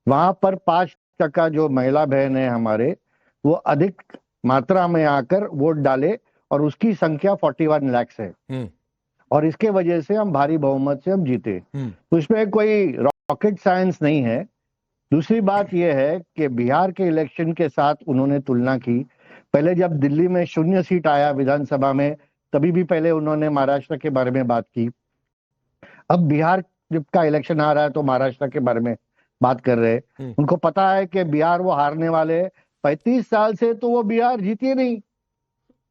[SPEAKER 15] वहां पर 5% जो महिला बहन है हमारे, वो अधिक मात्रा में आकर वोट डाले, और उसकी संख्या 41 लाख है, और इसके वजह से हम भारी बहुमत से हम जीते। तो इसमें कोई रॉकेट साइंस नहीं है। दूसरी बात यह है कि बिहार के इलेक्शन के साथ उन्होंने तुलना की। पहले जब दिल्ली में 0 सीट आया विधानसभा में, तभी भी पहले उन्होंने महाराष्ट्र के बारे में बात की। अब बिहार जब का इलेक्शन आ रहा है तो महाराष्ट्र के बारे में बात कर रहे हैं। उनको पता है कि बिहार वो हारने वाले। 35 साल से तो वो बिहार जीती नहीं।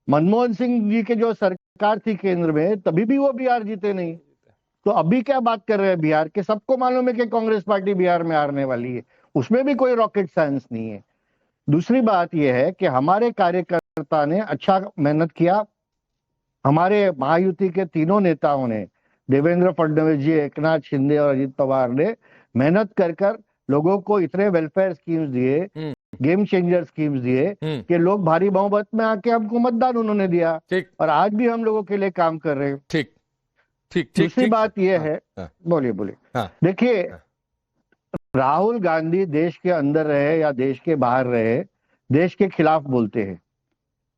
[SPEAKER 15] मनमोहन सिंह जी के जो सरकार थी केंद्र में तभी भी वो बिहार जीते नहीं, तो अभी क्या बात कर रहे हैं बिहार के? सबको मालूम है कि कांग्रेस पार्टी बिहार में हारने वाली है, उसमें भी कोई रॉकेट साइंस नहीं है। दूसरी बात यह है कि हमारे कार्यकर्ता ने अच्छा मेहनत किया, हमारे महायुति के तीनों नेताओं ने, देवेंद्र फडणवीस जी, एकनाथ शिंदे और अजित पवार ने मेहनत कर लोगों को इतने वेलफेयर स्कीम्स दिए, गेम चेंजर स्कीम्स दिए कि लोग भारी बहुमत में आके हमको मतदान उन्होंने दिया, और आज भी हम लोगों के लिए काम कर रहे हैं।
[SPEAKER 16] ठीक।
[SPEAKER 15] दूसरी बात यह है, बोलिए। देखिए, राहुल गांधी देश के अंदर रहे या देश के बाहर रहे, देश के खिलाफ बोलते हैं।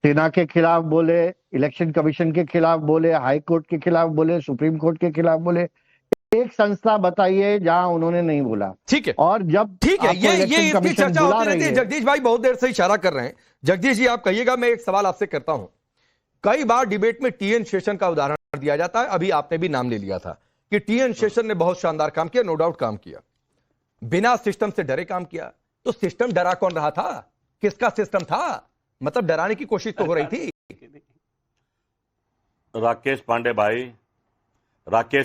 [SPEAKER 15] सेना के खिलाफ बोले, इलेक्शन कमीशन के खिलाफ बोले, हाई कोर्ट के खिलाफ बोले, सुप्रीम कोर्ट के खिलाफ बोले। एक संस्था बताइए जहां उन्होंने नहीं बोला।
[SPEAKER 16] ठीक है,
[SPEAKER 15] और जब
[SPEAKER 16] ठीक है, ये इसकी चर्चा होती रहती है। जगदीश भाई बहुत देर से इशारा कर रहे हैं। जगदीश जी, आप कहिएगा, मैं एक सवाल आपसे करता हूं। कई बार डिबेट में टीएन शेषन का उदाहरण दिया जाता है, अभी आपने भी नाम ले लिया था कि टीएन शेषन ने बहुत शानदार काम किया, नो डाउट काम किया, बिना सिस्टम से डरे काम किया। तो सिस्टम डरा कौन रहा था? किसका सिस्टम था? मतलब डराने की कोशिश तो हो रही थी।
[SPEAKER 11] राकेश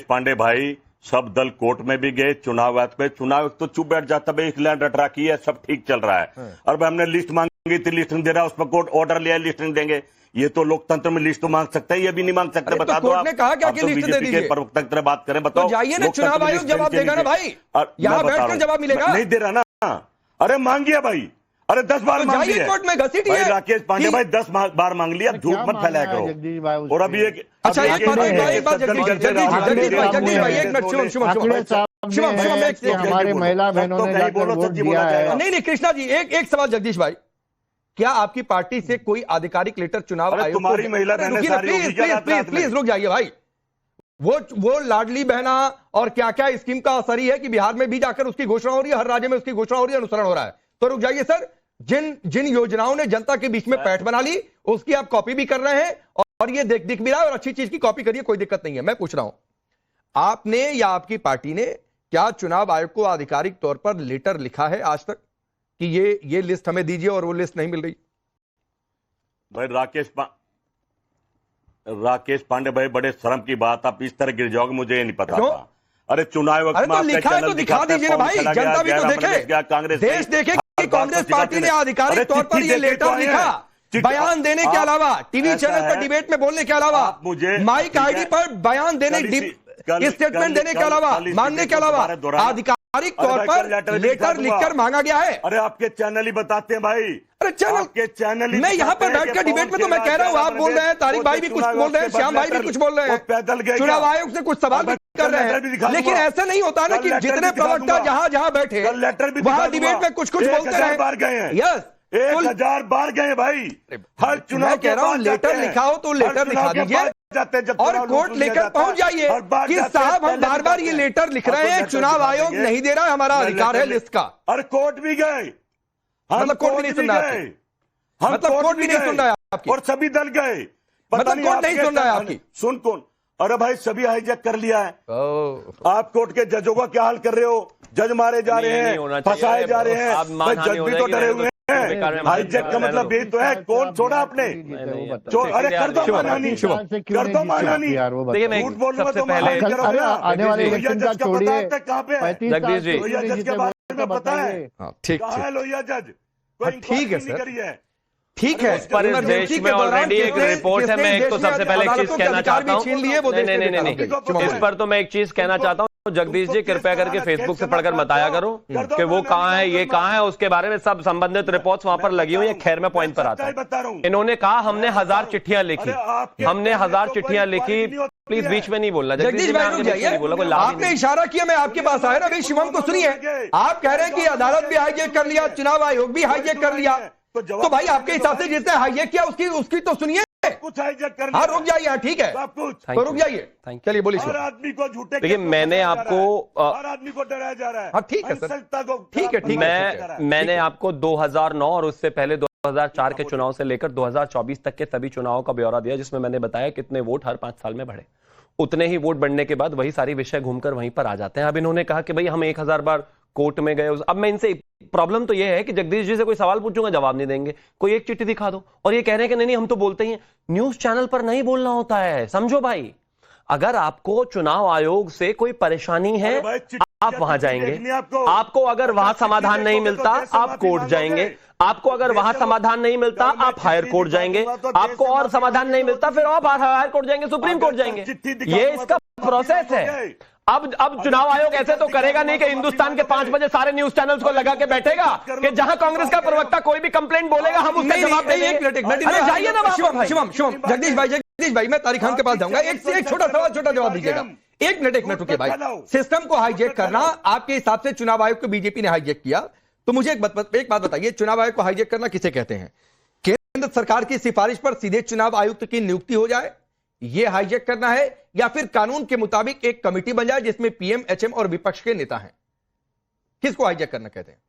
[SPEAKER 11] पांडे भाई सब दल कोर्ट में भी गए, चुनाव तो चुप बैठ जाता, भाई लैंड रट रखी है, सब ठीक चल रहा है। और भाई हमने लिस्ट मांगी थी, लिस्ट नहीं दे रहा, उस पर कोर्ट ऑर्डर लिया, लिस्ट नहीं देंगे। ये तो लोकतंत्र में लिस्ट तो मांग सकते हैं, ये भी नहीं मांग सकते। बता दो आप,
[SPEAKER 16] कहा क्या कि लिस्ट दे दीजिए,
[SPEAKER 11] प्रवक्ता की तरह बात करें, बताओ।
[SPEAKER 16] जाइए ना, चुनाव आयोग जवाब देगा ना भाई, यहाँ बैठकर जवाब मिलेगा।
[SPEAKER 11] नहीं दे रहा ना, अरे मांगिए भाई, अरे 10 बार मांग लिया
[SPEAKER 16] कोर्ट में घसीटिए।
[SPEAKER 11] भाई राकेश पांडे भाई 10 बार मांग लिया, झूठ मत फैलाया करो। और अभी एक
[SPEAKER 16] अच्छा, एक बात जगदीश भाई, एक मिनट,
[SPEAKER 15] हमारे महिला बहनों ने जाकर वोट दिया है।
[SPEAKER 16] नहीं कृष्णा जी, एक सवाल जगदीश भाई, क्या आपकी पार्टी से कोई आधिकारिक लेटर चुनाव आयोग?
[SPEAKER 11] तुम्हारी महिला
[SPEAKER 16] प्लीज रुक जाइए भाई। वो लाडली बहना और क्या क्या स्कीम का असर ही है कि बिहार में भी जाकर उसकी घोषणा हो रही है, हर राज्य में उसकी घोषणा हो रही है, अनुसरण हो रहा है। तो रुक जाइए सर, जिन योजनाओं ने जनता के बीच में पैठ बना ली, उसकी आप कॉपी भी कर रहे हैं, और ये दिख भी रहा है, और अच्छी चीज की कॉपी करिए, कोई दिक्कत नहीं है। मैं पूछ रहा हूं, आपने या आपकी पार्टी ने क्या चुनाव आयोग को आधिकारिक तौर पर लेटर लिखा है आज तक कि ये लिस्ट हमें दीजिए, और वो लिस्ट नहीं मिल रही?
[SPEAKER 11] भाई राकेश पांडे भाई, बड़े शर्म की बात, आप इस तरह गिर जाओगे, मुझे ये नहीं पता था। अरे चुनाव
[SPEAKER 16] तो लिखा है तो दिखा दीजिए ना भाई, जनता भी तो देखे,
[SPEAKER 11] कांग्रेस
[SPEAKER 16] देश देखे कि कांग्रेस पार्टी ने आधिकारिक तौर पर ये लेटर लिखा, बयान देने के अलावा, टीवी चैनल पर डिबेट में बोलने के अलावा, माइक आईडी पर बयान देने, स्टेटमेंट देने के अलावा, मानने के अलावा, आधिकारिक तौर पर लेटर लिखकर मांगा गया है।
[SPEAKER 11] अरे आपके चैनल ही बताते हैं भाई।
[SPEAKER 16] अरे चैनल मैं यहाँ पर बैठकर डिबेट में तो मैं कह रहा हूँ, आप बोल रहे हैं, तारिक भाई भी कुछ बोल रहे हैं, श्याम भाई भी कुछ बोल रहे हैं,
[SPEAKER 11] पैदल गए,
[SPEAKER 16] चुनाव आयोग से कुछ सवाल भी कर रहे हैं। लेकिन ऐसा नहीं होता ना कि जितने प्रवक्ता जहां बैठे वहां डिबेट में कुछ बोलते रहे। यस,
[SPEAKER 11] 1000 बार गए भाई, हर चुनाव
[SPEAKER 16] कह रहा हूँ, लेटर लिखा हो तो लेटर लिखा दीजिए, और कोर्ट लेकर पहुंच जाइए कि साहब हम बार बार ये लेटर लिख रहे हैं, चुनाव आयोग नहीं दे रहा, हमारा अधिकार है लिस्ट का।
[SPEAKER 11] और कोर्ट भी गए,
[SPEAKER 16] मतलब कोर्ट भी नहीं सुन रहा है, मतलब कोर्ट भी नहीं सुन रहा है आपकी,
[SPEAKER 11] और सभी दल गए,
[SPEAKER 16] मतलब कोर्ट नहीं सुन रहा है आपकी।
[SPEAKER 11] सुन कौन? अरे भाई सभी हाईजैक कर लिया है। आप कोर्ट के जजों का क्या हाल कर रहे हो? जज मारे जा रहे हैं, फंसाए जा रहे हैं, जज भी तो डरे हुए हैं। हाईजैक का मतलब ये तो है, कौन छोड़ा आपने? अरे कर दो मानहानि, कर दो मानहानि। झूठ बोलना तो
[SPEAKER 15] आने वाले इलेक्शन का छोड़िए,
[SPEAKER 11] कहाँ पे
[SPEAKER 12] जगदीश जी
[SPEAKER 11] लोहिया जज के बारे में पता है? कहाँ है लोहिया जज?
[SPEAKER 16] ठीक है सर, ठीक है।
[SPEAKER 12] पर इस देश में ऑलरेडी एक रिपोर्ट है। मैं एक तो सबसे पहले एक चीज कहना चाहता हूँ, नहीं, इस पर तो मैं एक चीज कहना चाहता हूँ, जगदीश जी कृपया करके फेसबुक से पढ़कर बताया करो कि वो कहाँ है, ये कहाँ है, उसके बारे में सब संबंधित रिपोर्ट्स वहां पर लगी हुई है। खैर मैं पॉइंट पर आता हूँ। इन्होंने कहा हमने 1000 चिट्ठियां लिखी, हमने 1000 चिट्ठियां लिखी। प्लीज बीच में नहीं बोलना
[SPEAKER 16] जगदीश भाई, आपने इशारा किया, मैं आपके पास आया ना भाई। शिवम को सुनिए, आप कह रहे हैं कि अदालत भी हाईजैक कर लिया, चुनाव आयोग भी हाईजैक कर लिया, तो भाई आपके हिसाब से जिसने हाईजैक किया उसकी तो सुनिए।
[SPEAKER 11] कुछ हाईजैक कर लिया।
[SPEAKER 16] हाँ रुक जाइए, ठीक है, तो रुक जाइए, चलिए बोलिए।
[SPEAKER 11] हर आदमी को झूठे,
[SPEAKER 12] देखिए मैंने आपको
[SPEAKER 11] हर आदमी को डराया जा रहा है।
[SPEAKER 16] हाँ ठीक है सर, ठीक है।
[SPEAKER 12] मैंने आपको 2009 और उससे पहले 2004 के चुनाव से लेकर 2024 तक के सभी चुनावों का ब्यौरा दिया, जिसमें मैंने बताया कितने वोट हर 5 साल में बढ़े। उतने ही वोट बढ़ने के बाद वही सारी विषय घूमकर वहीं पर आ जाते हैं। अब इन्होंने कहा कि भाई हम 1000 बार कोर्ट में गए। अब मैं इनसे, प्रॉब्लम तो यह है कि जगदीश जी से कोई सवाल पूछूंगा जवाब नहीं देंगे, कोई एक चिट्ठी दिखा दो, और ये कह रहे हैं कि नहीं हम तो बोलते ही हैं। न्यूज चैनल पर नहीं बोलना होता है, समझो भाई। अगर आपको चुनाव आयोग से कोई परेशानी है आप वहां जाएंगे, आपको अगर वहां समाधान नहीं मिलता आप कोर्ट जाएंगे, आपको अगर वहां समाधान नहीं मिलता आप हायर कोर्ट जाएंगे, आपको और समाधान नहीं मिलता फिर आप हायर कोर्ट जाएंगे, सुप्रीम कोर्ट जाएंगे। ये इसका प्रोसेस है। अब चुनाव आयोग ऐसे तो करेगा नहीं कि हिंदुस्तान के 5 बजे सारे न्यूज चैनल्स को लगा के बैठेगा कि जहां कांग्रेस का प्रवक्ता कोई भी कंप्लेंट बोलेगा हम उसका जवाब देंगे। अरे जाइए ना
[SPEAKER 16] शिवम, जगदीश भाई मैं तारिक खान के पास जाऊंगा, एक छोटा सवाल छोटा जवाब दीजिएगा। एक मिनट रुकिए भाई। सिस्टम को हाईजैक करना आपके हिसाब से चुनाव आयोग को बीजेपी ने हाईजैक किया, तो मुझे एक बात बताइए, चुनाव आयोग को हाईजैक करना किसे कहते हैं? केंद्र सरकार की सिफारिश पर सीधे चुनाव आयुक्त की नियुक्ति हो जाए, यह हाईजैक करना है, या फिर कानून के मुताबिक एक कमेटी बन जाए जिसमें पीएम, एचएम और विपक्ष के नेता हैं? किसको हाईजैक करना कहते हैं?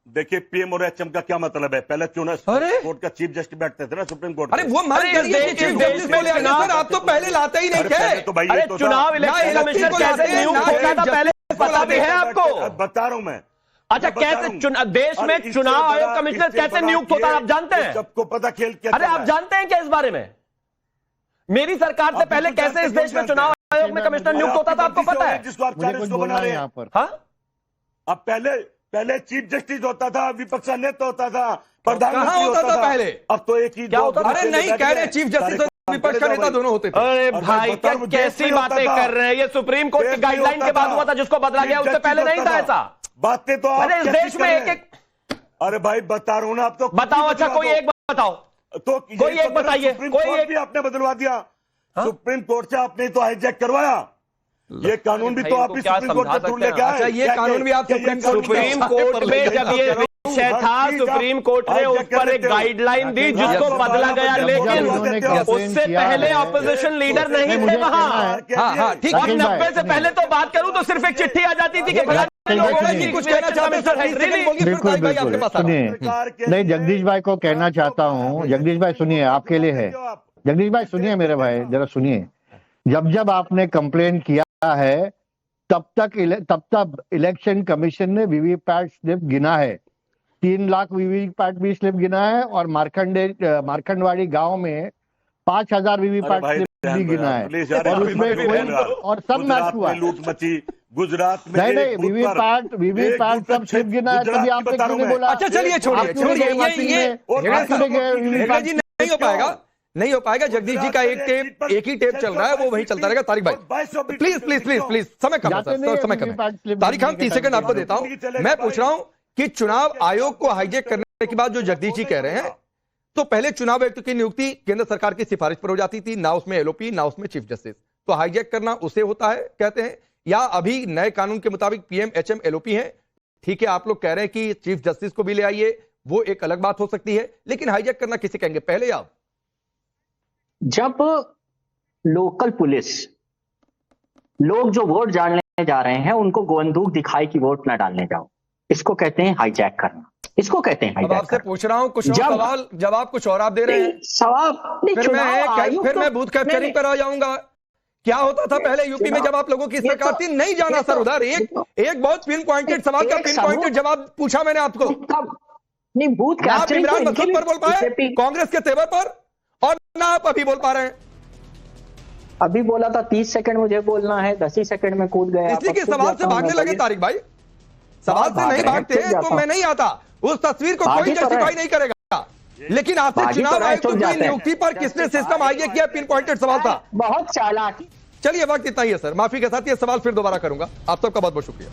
[SPEAKER 11] देखिए पीएम और एचएम का क्या मतलब है? पहले कोर्ट का चीफ जस्टिस बैठते थे ना सुप्रीम कोर्ट।
[SPEAKER 16] अरे वो मान करिए कि चीफ जस्टिस को ले आए सर, आप तो पहले लाते ही नहीं थे।
[SPEAKER 11] तो भाई
[SPEAKER 12] अरे चुनाव इलेक्शन कमिश्नर कैसे नियुक्त होता था पहले पता भी है आपको?
[SPEAKER 11] बता रहा हूं मैं।
[SPEAKER 12] अच्छा कैसे देश में चुनाव आयोग कमिश्नर कैसे नियुक्त होता है आप जानते हैं?
[SPEAKER 11] सबको पता खेल क्या।
[SPEAKER 12] अरे आप जानते हैं क्या इस बारे में? मेरी सरकार से पहले कैसे इस देश में चुनाव आयोग में कमिश्नर नियुक्त होता था आपको पता है?
[SPEAKER 11] जिसको आप 40 को बना रहे हैं यहाँ पर।
[SPEAKER 12] हाँ
[SPEAKER 11] अब पहले चीफ जस्टिस होता था, विपक्ष का नेता होता था, प्रधानमंत्री
[SPEAKER 16] होता था पहले।
[SPEAKER 11] अब तो एक ही
[SPEAKER 12] क्या होता था?
[SPEAKER 16] अरे नहीं कह रहे चीफ जस्टिस और विपक्ष का नेता दोनों होते थे।
[SPEAKER 12] अरे भाई क्या कैसी बातें कर रहे हैं? ये सुप्रीम कोर्ट की गाइडलाइन के बाद हुआ था जिसको बदला गया, उससे पहले नहीं था ऐसा।
[SPEAKER 11] बातें तो
[SPEAKER 12] अरे इस देश में एक
[SPEAKER 11] अरे भाई बता रहा हूं ना, आप तो
[SPEAKER 12] बताओ। अच्छा कोई एक बताओ,
[SPEAKER 11] तो
[SPEAKER 12] कोई एक बताइए।
[SPEAKER 11] कोई एक भी आपने बदलवा दिया सुप्रीम कोर्ट से, आपने तो हाईजैक करवाया। ये कानून भी तो आप ही सुप्रीम कोर्ट से ढूंढ लेके आए।
[SPEAKER 16] अच्छा ये कानून भी आप
[SPEAKER 12] सुप्रीम कोर्ट में जब ये विषय था सुप्रीम कोर्ट ने उस पर एक गाइडलाइन दी जिसको बदला गया, लेकिन उससे पहले ऑपोजिशन लीडर नहीं थे वहां।
[SPEAKER 16] ठीक।
[SPEAKER 12] और 90 से पहले तो बात करूं तो सिर्फ एक चिट्ठी आ जाती थी कि
[SPEAKER 15] कुछ कहना चाहता हूं। सुनिए, नहीं जगदीश भाई को कहना चाहता हूं। जगदीश भाई सुनिए, आपके लिए है। जगदीश भाई सुनिए मेरे भाई, जरा सुनिए। जब आपने कंप्लेन किया है तब तक इलेक्शन कमीशन ने वीवीपैट स्लिप गिना है, 3 लाख वीवीपैट भी स्लिप गिना है, और मारखंडवाड़ी गांव में 5000 वीवीपैट स्लिप भी गिना है, और उसमें कोई और सब मैच हुआ।
[SPEAKER 11] लूट मची गुजरात में।
[SPEAKER 15] नहीं वीवीपैट सब स्लिप गिना है, तभी आपने क्यों नहीं बोला?
[SPEAKER 16] अच्छा चलिए छोड़िए, नहीं हो पाएगा। जगदीश जी का एक ही टेप चल रहा है, वो वही चलता रहेगा। तारिक भाई प्लीज समय कम है सर, समय कम है। तारिक हम 30 सेकंड आपको देता हूं। मैं पूछ रहा हूं कि चुनाव आयोग को हाईजैक करने के बाद जो जगदीश जी कह रहे हैं, तो पहले चुनाव आयुक्त की नियुक्ति केंद्र सरकार की सिफारिश पर हो जाती थी, ना उसमें एलओपी ना उसमें चीफ जस्टिस। तो हाईजैक करना उसे होता है कहते हैं, या अभी नए कानून के मुताबिक पीएम, एचएम, एलओपी है। ठीक है, आप लोग कह रहे हैं कि चीफ जस्टिस को भी ले आइए, वो एक अलग बात हो सकती है, लेकिन हाईजैक करना किसे कहेंगे? पहले या
[SPEAKER 14] जब लोकल पुलिस लोग जो वोट डालने जा रहे हैं उनको बंदूक दिखाई कि वोट ना डालने जाओ, इसको कहते हैं हाईजैक करना। इसको कहते हैं हाईजैक।
[SPEAKER 16] अब आपसे पूछ रहा हूं कुछ सवाल, जवाब कुछ और आप दे रहे हैं। फिर मैं बूथ कैप्चरिंग पर आ जाऊंगा। क्या होता था पहले यूपी में जब आप लोगों की सरकार थी? नहीं जाना सर उधर। एक बहुत पिन पॉइंटेड सवाल का पिन पॉइंटेड जवाब पूछा मैंने आपको।
[SPEAKER 14] नहीं बूथ
[SPEAKER 16] आप इमरान मसूद पर बोल पाए, कांग्रेस के तेवर पर, और ना आप अभी बोल पा रहे हैं।
[SPEAKER 14] अभी बोला था 30 सेकंड मुझे बोलना है, 10 ही सेकंड में कूद गया।
[SPEAKER 16] इसलिए कि सवाल से भागने लगे तारिक भाई। सवाल से नहीं भागते तो मैं नहीं आता। उस तस्वीर को कोई जस्टिफाई नहीं करेगा, लेकिन आपसे चुनाव आयोग की नियुक्ति पर किसने सिस्टम हाईजैक किया? पिन पॉइंटेड सवाल था।
[SPEAKER 14] बहुत चालाकी।
[SPEAKER 16] चलिए वक्त इतना ही है सर, माफी के साथ ये सवाल फिर दोबारा करूंगा। आप सबका बहुत बहुत शुक्रिया।